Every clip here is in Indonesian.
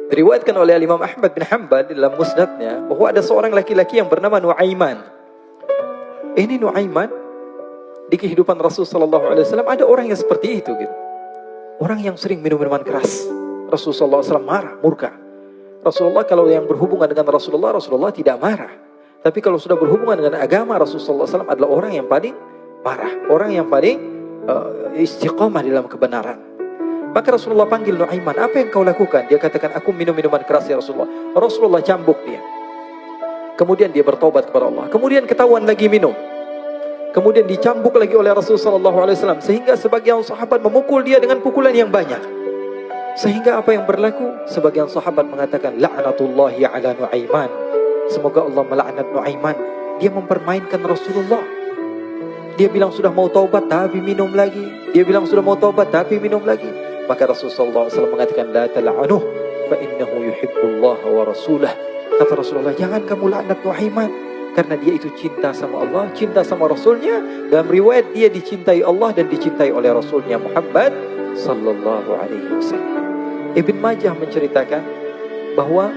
Diriwayatkan oleh Imam Ahmad bin Hanbal dalam musnadnya bahwa ada seorang laki-laki yang bernama Nuaiman. Ini Nuaiman di kehidupan Rasulullah SAW ada orang yang seperti itu gitu. Orang yang sering minum minuman keras. Rasulullah SAW marah, murka. Rasulullah kalau yang berhubungan dengan Rasulullah tidak marah. Tapi kalau sudah berhubungan dengan agama, Rasulullah SAW adalah orang yang paling marah, orang yang paling istiqamah dalam kebenaran. Maka Rasulullah panggil Nuaiman, apa yang kau lakukan? Dia katakan, aku minum minuman keras ya Rasulullah. Rasulullah cambuk dia. Kemudian dia bertobat kepada Allah. Kemudian ketahuan lagi minum. Kemudian dicambuk lagi oleh Rasulullah SAW. Sehingga sebagian sahabat memukul dia dengan pukulan yang banyak. Sehingga apa yang berlaku? Sebagian sahabat mengatakan, la'natullahi ala Nuaiman. Semoga Allah melaknat Nuaiman. Dia mempermainkan Rasulullah. Dia bilang sudah mau taubat tapi minum lagi. Dia bilang sudah mau taubat tapi minum lagi. Maka Rasulullah SAW mengatakan, la tal'anuh fa innahu yuhibbullah wa rasulah. Kata Rasulullah, jangan kamu laknat Nuaiman, karena dia itu cinta sama Allah, cinta sama Rasulnya. Dalam riwayat dia dicintai Allah dan dicintai oleh Rasulnya Muhammad sallallahu alaihi wasallam. Ibn Majah menceritakan bahwa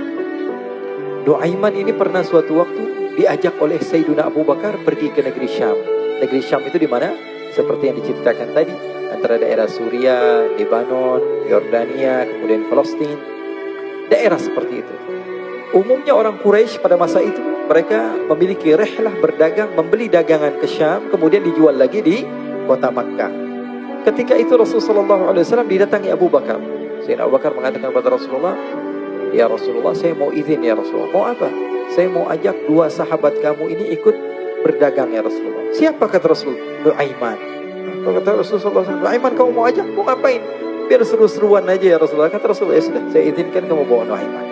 Nuaiman ini pernah suatu waktu diajak oleh Sayyidina Abu Bakar pergi ke negeri Syam. Negeri Syam itu di mana? Seperti yang diceritakan tadi, antara daerah Suria, Lebanon, Yordania, kemudian Palestina. Daerah seperti itu. Umumnya orang Quraisy pada masa itu, mereka memiliki rihlah berdagang, membeli dagangan ke Syam, kemudian dijual lagi di kota Makkah. Ketika itu Rasulullah SAW didatangi Abu Bakar. Sayyidina Abu Bakar mengatakan kepada Rasulullah, ya Rasulullah, saya mau izin ya Rasulullah. Mau apa? Saya mau ajak dua sahabat kamu ini ikut berdagang ya Rasulullah. Siapa kata Rasul? Nuaiman. Kata Rasulullah SAW, Nuaiman kamu mau ajak? Mau ngapain? Biar seru-seruan aja ya Rasulullah. Kata Rasulullah, ya sudah, saya izinkan kamu bawa Nuaiman.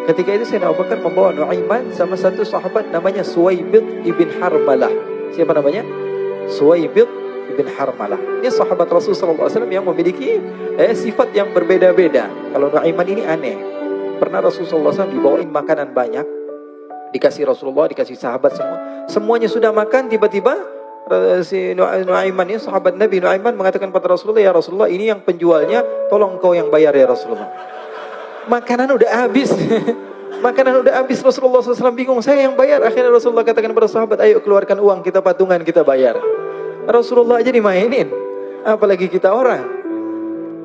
Ketika itu Sayyidina Abu Bakar membawa Nuaiman sama satu sahabat namanya Suwaibid ibn Harmalah. Siapa namanya? Suwaibid ibn Harmalah. Ini sahabat Rasulullah SAW yang memiliki sifat yang berbeda-beda. Kalau Nuaiman ini aneh. Pernah Rasulullah SAW dibawain makanan banyak, dikasih Rasulullah, dikasih sahabat semua. Semuanya sudah makan, tiba-tiba si Nuaiman ini, sahabat Nabi Nuaiman mengatakan kepada Rasulullah, ya Rasulullah, ini yang penjualnya, tolong kau yang bayar ya Rasulullah. Makanan udah habis. Makanan udah habis. Rasulullah SAW bingung, saya yang bayar. Akhirnya Rasulullah katakan kepada sahabat, ayo keluarkan uang, kita patungan, kita bayar. Rasulullah aja dimainin, apalagi kita orang.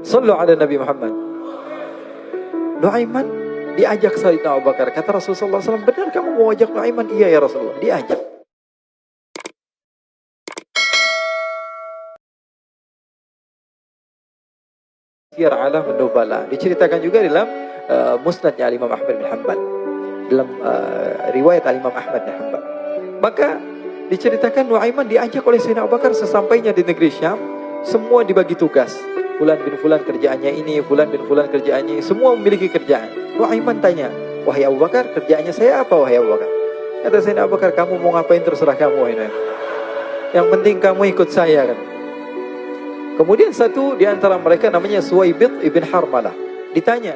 Sallu ala Nabi Muhammad. Nuaiman diajak Sayyidina Abu Bakar. Kata Rasulullah SAW, benar kamu mau ajak Nuaiman? Iya ya Rasulullah. Diajak. Siyar A'lam An-Nubala. Diceritakan juga dalam musnadnya Imam Ahmad bin Hanbal. Dalam riwayat Imam Ahmad bin Hanbal. Maka diceritakan Nuaiman diajak oleh Sayyidina Abu Bakar. Sesampainya di negeri Syam, semua dibagi tugas. Fulan bin Fulan kerjaannya ini, Fulan bin Fulan kerjaannya ini. Semua memiliki kerjaan. Nuaiman tanya, wahai Abu Bakar, kerjaannya saya apa wahai Abu Bakar? Kata Sayyidina Abu Bakar, kamu mau ngapain terserah kamu wahai Nuaiman. Yang penting kamu ikut saya kan. Kemudian satu di antara mereka namanya Suwaibid ibn Harmalah. Ditanya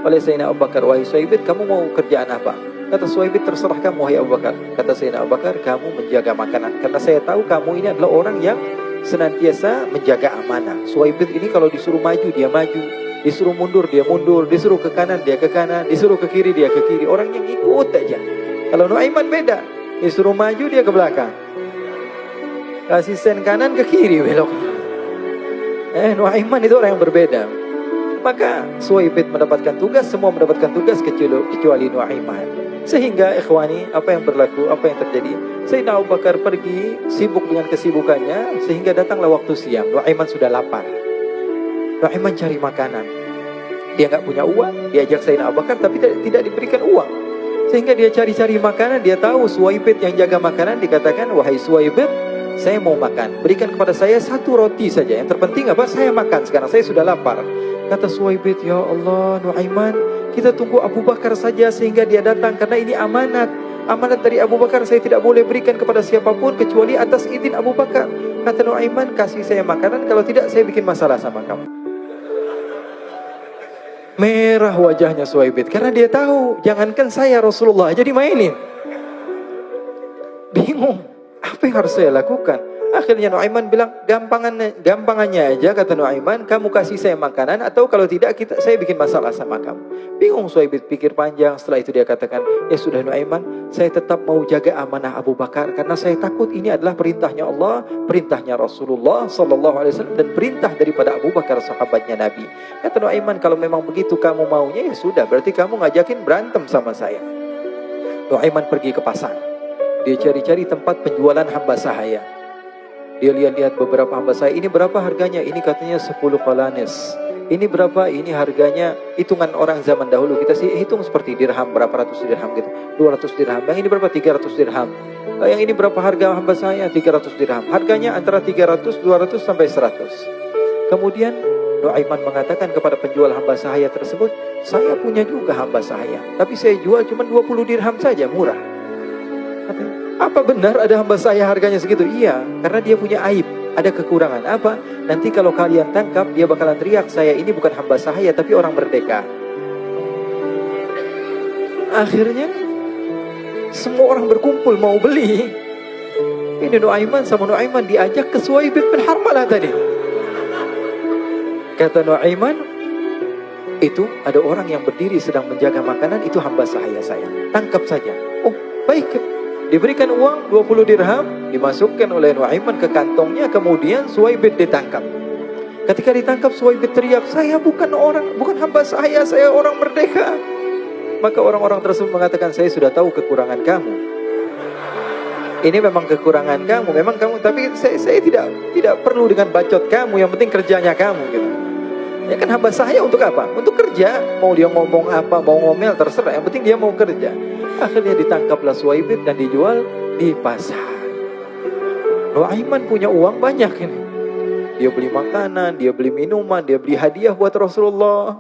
oleh Sayyidina Abu Bakar, wahai Suwaibid, kamu mau kerjaan apa? Kata Suwaibid, terserah kamu wahai Abu Bakar. Kata Sayyidina Abu Bakar, kamu menjaga makanan. Karena saya tahu kamu ini adalah orang yang senantiasa menjaga amanah. Suwaibid ini kalau disuruh maju, dia maju. Disuruh mundur, dia mundur. Disuruh ke kanan, dia ke kanan. Disuruh ke kiri, dia ke kiri. Orang yang ikut aja. Kalau Nuaiman beda. Disuruh maju, dia ke belakang. Kasih sen kanan, ke kiri belok. Nuaiman itu orang yang berbeda. Maka Suwaibid mendapatkan tugas, semua mendapatkan tugas kecuali Nuaiman. Sehingga ikhwani, apa yang berlaku, apa yang terjadi? Sayyidina Abu Bakar pergi sibuk dengan kesibukannya, sehingga datanglah waktu siang. Nuaiman sudah lapar. Nuaiman cari makanan. Dia nggak punya uang, diajak Sayyidina Abu Bakar tapi tidak diberikan uang. Sehingga dia cari-cari makanan, dia tahu Suwaibid yang jaga makanan, dikatakan, wahai Suwaibid, saya mau makan, berikan kepada saya satu roti saja. Yang terpenting apa? Saya makan sekarang, saya sudah lapar. Kata Suwaibid, ya Allah Nuaiman, kita tunggu Abu Bakar saja sehingga dia datang, karena ini amanat. Amanat dari Abu Bakar, saya tidak boleh berikan kepada siapapun kecuali atas izin Abu Bakar. Kata Nuaiman, kasih saya makanan, kalau tidak saya bikin masalah sama kamu. Merah wajahnya Suwaibid, karena dia tahu, jangankan saya, Rasulullah aja dimainin. Bingung, apa yang harus saya lakukan? Akhirnya Nuaiman bilang, gampangannya aja, kata Nuaiman, kamu kasih saya makanan, atau kalau tidak saya bikin masalah sama kamu. Bingung Suhaib pikir panjang. Setelah itu dia katakan, ya sudah Nuaiman, saya tetap mau jaga amanah Abu Bakar, karena saya takut ini adalah perintahnya Allah, perintahnya Rasulullah SAW, dan perintah daripada Abu Bakar, sahabatnya Nabi. Kata Nuaiman, kalau memang begitu kamu maunya, ya sudah, berarti kamu ngajakin berantem sama saya. Nuaiman pergi ke pasar. Dia cari-cari tempat penjualan hamba sahaya. Dia lihat-lihat beberapa hamba sahaya. Ini berapa harganya? Ini katanya 10 qalanis. Ini berapa? Ini harganya, hitungan orang zaman dahulu. Kita sih hitung seperti dirham, berapa ratus dirham gitu. 200 dirham. Yang ini berapa? 300 dirham. Yang ini berapa harga hamba sahaya? 300 dirham. Harganya antara 300, 200 sampai 100. Kemudian Nuaiman mengatakan kepada penjual hamba sahaya tersebut, saya punya juga hamba sahaya, tapi saya jual cuma 20 dirham saja, murah. Apa benar ada hamba saya harganya segitu? Iya, karena dia punya aib, ada kekurangan. Apa? Nanti kalau kalian tangkap, dia bakalan teriak, saya ini bukan hamba sahaya, tapi orang merdeka. Akhirnya semua orang berkumpul mau beli. Ini Nuaiman sama Nuaiman diajak ke Suhaib bin Harmalah tadi. Kata Nuaiman, itu ada orang yang berdiri sedang menjaga makanan, itu hamba sahaya saya, tangkap saja. Oh baik. Diberikan uang 20 dirham, dimasukkan oleh Nuaiman ke kantongnya, kemudian Suhaib ditangkap. Ketika ditangkap, Suhaib teriak, saya bukan hamba saya orang merdeka. Maka orang-orang tersebut mengatakan, saya sudah tahu kekurangan kamu. Ini memang kekurangan kamu, memang kamu, tapi saya tidak perlu dengan bacot kamu, yang penting kerjanya kamu gitu. Ya kan hamba saya untuk apa? Untuk kerja. Mau dia ngomong apa, mau ngomel, terserah, yang penting dia mau kerja. Akhirnya ditangkaplah Suhaib dan dijual di pasar. Nuaiman punya uang banyak ini. Dia beli makanan, dia beli minuman, dia beli hadiah buat Rasulullah.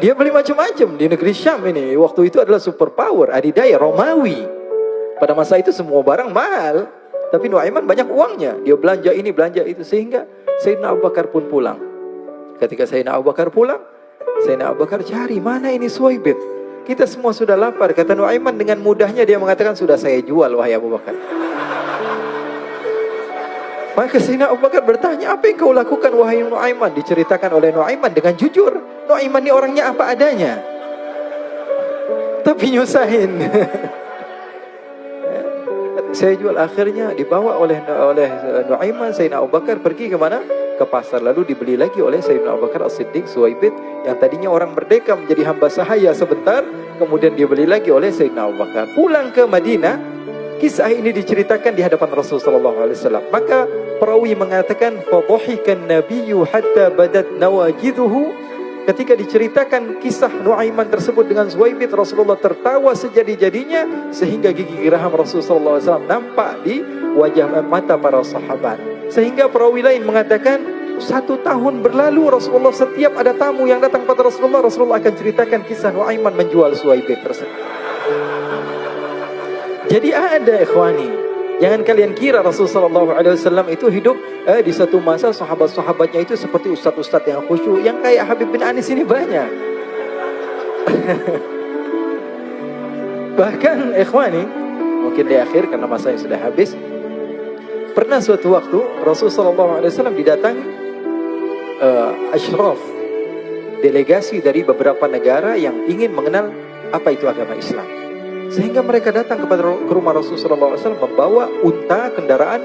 Dia beli macam-macam di negeri Syam ini. Waktu itu adalah superpower, adidaya Romawi. Pada masa itu semua barang mahal. Tapi Nuaiman banyak uangnya. Dia belanja ini, belanja itu. Sehingga Sayyidina Abu Bakar pun pulang. Ketika Sayyidina Abu Bakar pulang, Sayyidina Abu Bakar cari, mana ini Suhaib? Kita semua sudah lapar. Kata Nuaiman dengan mudahnya dia mengatakan, sudah saya jual wahai Abu Bakar. Maka Sayyidina Abu Bakar bertanya, apa yang kau lakukan wahai Nuaiman? Diceritakan oleh Nuaiman dengan jujur. Nuaiman ini orangnya apa adanya, tapi nyusahin. Saya jual. Akhirnya dibawa oleh Nuaiman, Sayyidina Abu Bakar pergi ke mana? Ke pasar. Lalu dibeli lagi oleh Sayyidina Abu Bakar As-Siddiq, Suhaib yang tadinya orang merdeka menjadi hamba sahaya sebentar, kemudian dibeli lagi oleh Sayyidina Abu Bakar. Pulang ke Madinah, kisah ini diceritakan di hadapan Rasulullah SAW. Maka perawi mengatakan, fadhahikan nabiyyu hatta badat nawajiduhu. Ketika diceritakan kisah Nuaiman tersebut dengan Suhaib, Rasulullah tertawa sejadi-jadinya sehingga gigi geraham Rasulullah SAW nampak di wajah mata para sahabat. Sehingga perawi lain mengatakan 1 tahun berlalu Rasulullah setiap ada tamu yang datang pada Rasulullah akan ceritakan kisah Nuaiman menjual Suhaib tersebut. Jadi ada ikhwani, jangan kalian kira Rasulullah SAW itu hidup di satu masa sahabat-sahabatnya itu seperti ustadz-ustadz yang khusyuk, yang kayak Habib bin Anis ini banyak. Bahkan ikhwani, mungkin di akhir karena masanya sudah habis, pernah suatu waktu Rasulullah SAW didatangi asyraf, delegasi dari beberapa negara yang ingin mengenal apa itu agama Islam. Sehingga mereka datang ke rumah Rasulullah SAW membawa unta, kendaraan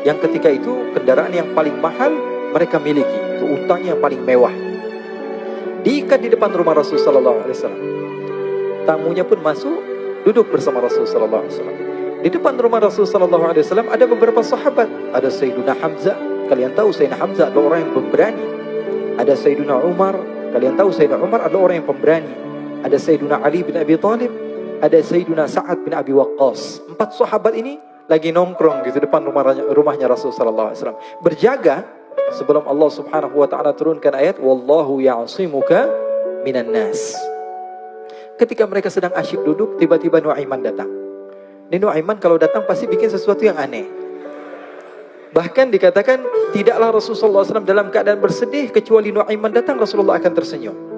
yang ketika itu kendaraan yang paling mahal mereka miliki. Itu untanya yang paling mewah. Diikat di depan rumah Rasulullah SAW. Tamunya pun masuk, duduk bersama Rasulullah SAW. Di depan rumah Rasulullah SAW ada beberapa sahabat. Ada Sayyiduna Hamzah. Kalian tahu Sayyidina Hamzah adalah orang yang pemberani. Ada Sayyiduna Umar. Kalian tahu Sayyidina Umar adalah orang yang pemberani. Ada Sayyiduna Ali bin Abi Thalib. Ada Sayyiduna Sa'ad bin Abi Waqqas. 4 sahabat ini lagi nongkrong gitu depan rumahnya Rasulullah SAW. Berjaga sebelum Allah Subhanahu wa taala turunkan ayat wallahu ya'simuka minan nas. Ketika mereka sedang asyik duduk, tiba-tiba Nuaiman datang. Ini Nuaiman kalau datang pasti bikin sesuatu yang aneh. Bahkan dikatakan tidaklah Rasulullah SAW dalam keadaan bersedih, kecuali Nuaiman datang Rasulullah akan tersenyum.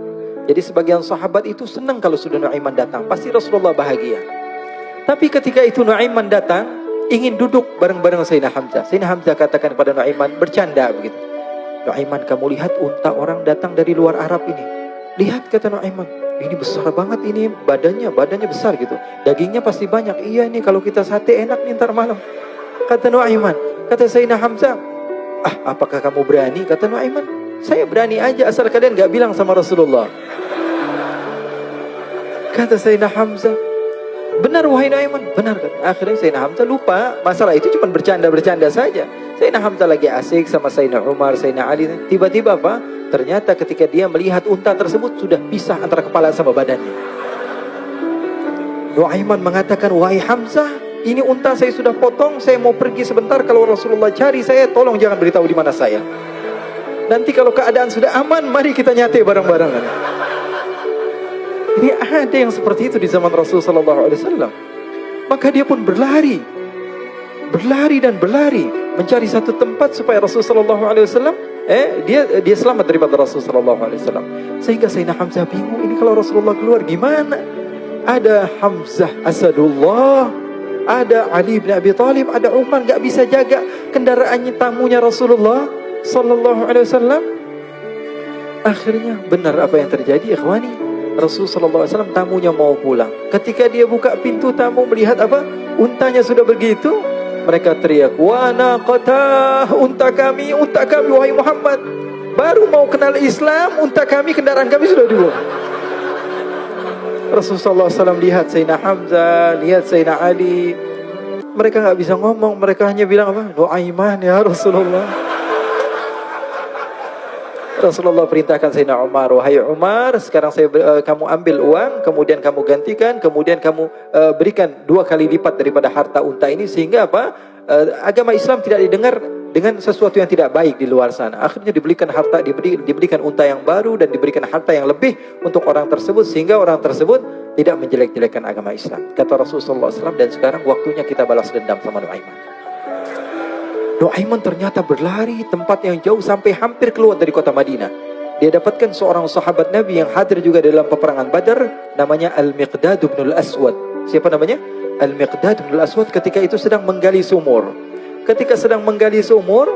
Jadi sebagian sahabat itu senang kalau sudah Nuaiman datang, pasti Rasulullah bahagia. Tapi ketika itu Nuaiman datang, ingin duduk bareng-bareng Sayyidina Hamzah. Sayyidina Hamzah katakan kepada Nuaiman, bercanda begitu. Nuaiman, kamu lihat unta orang datang dari luar Arab ini. Lihat, kata Nuaiman, ini besar banget, ini badannya besar gitu. Dagingnya pasti banyak. Iya, ini kalau kita sate enak nih ntar malam. Kata Nuaiman. Kata Sayyidina Hamzah, apakah kamu berani? Kata Nuaiman, saya berani aja asal kalian gak bilang sama Rasulullah. Kata Sayyidina Hamzah, benar wahai Nuaiman, benar. Akhirnya Sayyidina Hamzah lupa masalah itu, cuma bercanda saja. Sayyidina Hamzah lagi asik sama Sayyidina Umar, Sayyidina Ali. Tiba-tiba apa? Ternyata ketika dia melihat unta tersebut sudah pisah antara kepala sama badannya. Nuaiman mengatakan, wahai Hamzah, ini unta saya sudah potong, saya mau pergi sebentar. Kalau Rasulullah cari saya, tolong jangan beritahu di mana saya. Nanti kalau keadaan sudah aman, mari kita nyate bareng-bareng. Ini ada yang seperti itu di zaman Rasulullah SAW. Maka dia pun berlari dan berlari mencari satu tempat supaya Rasulullah SAW dia selamat daripada Rasulullah SAW. Sehingga Sayyidina Hamzah bingung, ini kalau Rasulullah keluar gimana? Ada Hamzah Asadullah, ada Ali bin Abi Thalib, ada Umar, gak bisa jaga kendaraannya, tamunya Rasulullah Sallallahu Alaihi Wasallam. Akhirnya benar apa yang terjadi, ikhwani. Rasulullah Sallallahu Alaihi Wasallam tamunya mau pulang. Ketika dia buka pintu tamu melihat apa? Untanya sudah begitu. Mereka teriak, wa naqatah, unta kami wahai Muhammad. Baru mau kenal Islam, unta kami, kendaraan kami sudah dibawa. Rasulullah SAW lihat Sayyidina Hamzah, lihat Sayyidina Ali. Mereka gak bisa ngomong, mereka hanya bilang apa? Nuaiman ya Rasulullah. Rasulullah perintahkan Sayyidina Umar, wahai Umar, sekarang kamu ambil uang, kemudian kamu gantikan, kemudian kamu berikan 2 kali lipat daripada harta unta ini, sehingga apa? Agama Islam tidak didengar dengan sesuatu yang tidak baik di luar sana. Akhirnya diberikan harta, diberikan unta yang baru dan diberikan harta yang lebih untuk orang tersebut, sehingga orang tersebut tidak menjelek-jelekan agama Islam. Kata Rasulullah SAW, dan sekarang waktunya kita balas dendam sama Nuaiman. Nuaiman ternyata berlari tempat yang jauh sampai hampir keluar dari kota Madinah. Dia dapatkan seorang sahabat Nabi yang hadir juga dalam peperangan Badar, namanya Al-Miqdad bin Al-Aswad. Siapa namanya? Al-Miqdad bin Al-Aswad ketika itu sedang menggali sumur. Ketika sedang menggali sumur,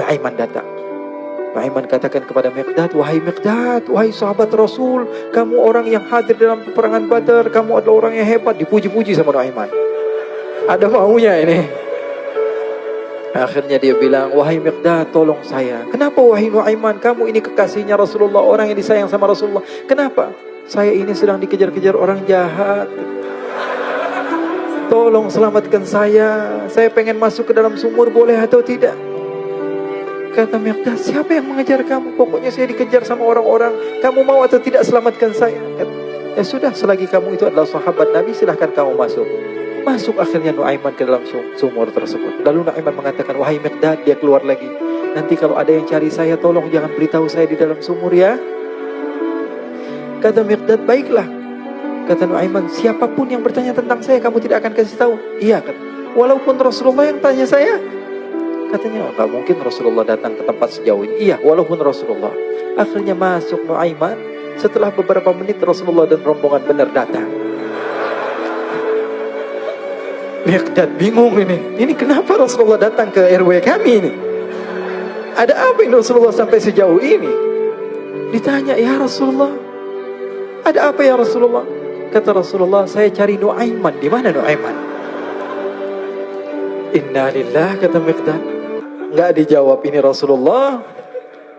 Nuaiman datang. Nuaiman katakan kepada Miqdad, wahai Miqdad, wahai sahabat Rasul, kamu orang yang hadir dalam peperangan Badar, kamu adalah orang yang hebat. Dipuji-puji sama Nuaiman. Ada maunya ini. Akhirnya dia bilang, wahai Miqdad, tolong saya. Kenapa wahai Nuaiman, kamu ini kekasihnya Rasulullah, orang yang disayang sama Rasulullah. Kenapa? Saya ini sedang dikejar-kejar orang jahat. Tolong selamatkan saya. Saya pengen masuk ke dalam sumur, boleh atau tidak? Kata Miqdad, siapa yang mengejar kamu? Pokoknya saya dikejar sama orang-orang. Kamu mau atau tidak selamatkan saya? Kata, ya sudah, selagi kamu itu adalah sahabat Nabi, silahkan kamu masuk. Masuk akhirnya Nuaiman ke dalam sumur tersebut. Lalu Nuaiman mengatakan, wahai Miqdad, dia keluar lagi. Nanti kalau ada yang cari saya, tolong jangan beritahu saya di dalam sumur ya. Kata Miqdad, baiklah. Kata Nuaiman, siapapun yang bertanya tentang saya, kamu tidak akan kasih tahu. Iya, kata. Walaupun Rasulullah yang tanya saya. Katanya, enggak mungkin Rasulullah datang ke tempat sejauh ini. Iya, walaupun Rasulullah. Akhirnya masuk Nuaiman. Setelah beberapa menit Rasulullah dan rombongan benar datang. Miqdad bingung ini. Ini kenapa Rasulullah datang ke RW kami ini? Ada apa ini Rasulullah sampai sejauh ini? Ditanya, ya Rasulullah, ada apa ya Rasulullah? Kata Rasulullah, saya cari Nuaiman. Di mana Nuaiman? Innalillah, kata Miqdad. Nggak dijawab ini Rasulullah.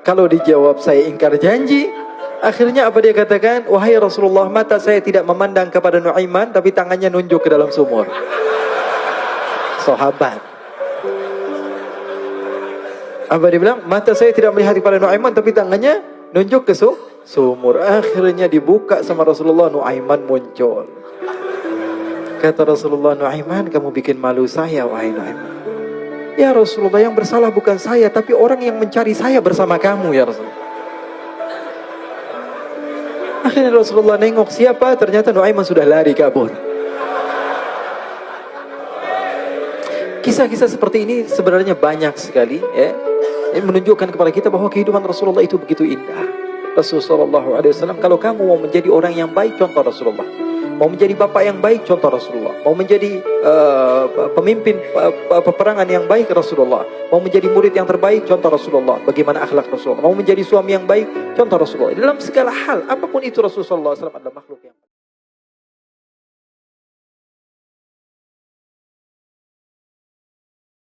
Kalau dijawab saya ingkar janji. Akhirnya apa dia katakan? Wahai Rasulullah, mata saya tidak memandang kepada Nuaiman, tapi tangannya nunjuk ke dalam sumur. Sahabat. Apa dia bilang? Mata saya tidak melihat kepada Nuaiman, tapi tangannya nunjuk ke sumur. Akhirnya dibuka sama Rasulullah, Nuaiman muncul. Kata Rasulullah, Nuaiman, kamu bikin malu saya, wahai Nuaiman. Ya Rasulullah, yang bersalah bukan saya, tapi orang yang mencari saya bersama kamu, ya Rasulullah. Akhirnya Rasulullah nengok, siapa? Ternyata Nuaiman sudah lari kabur. Kisah-kisah seperti ini sebenarnya banyak sekali, ya. Ini menunjukkan kepada kita bahwa kehidupan Rasulullah itu begitu indah. Rasulullah SAW, kalau kamu mau menjadi orang yang baik, contoh Rasulullah. Mau menjadi bapak yang baik, contoh Rasulullah. Mau menjadi pemimpin peperangan yang baik, Rasulullah. Mau menjadi murid yang terbaik, contoh Rasulullah. Bagaimana akhlak Rasulullah. Mau menjadi suami yang baik, contoh Rasulullah. Dalam segala hal, apapun itu Rasulullah SAW adalah makhluk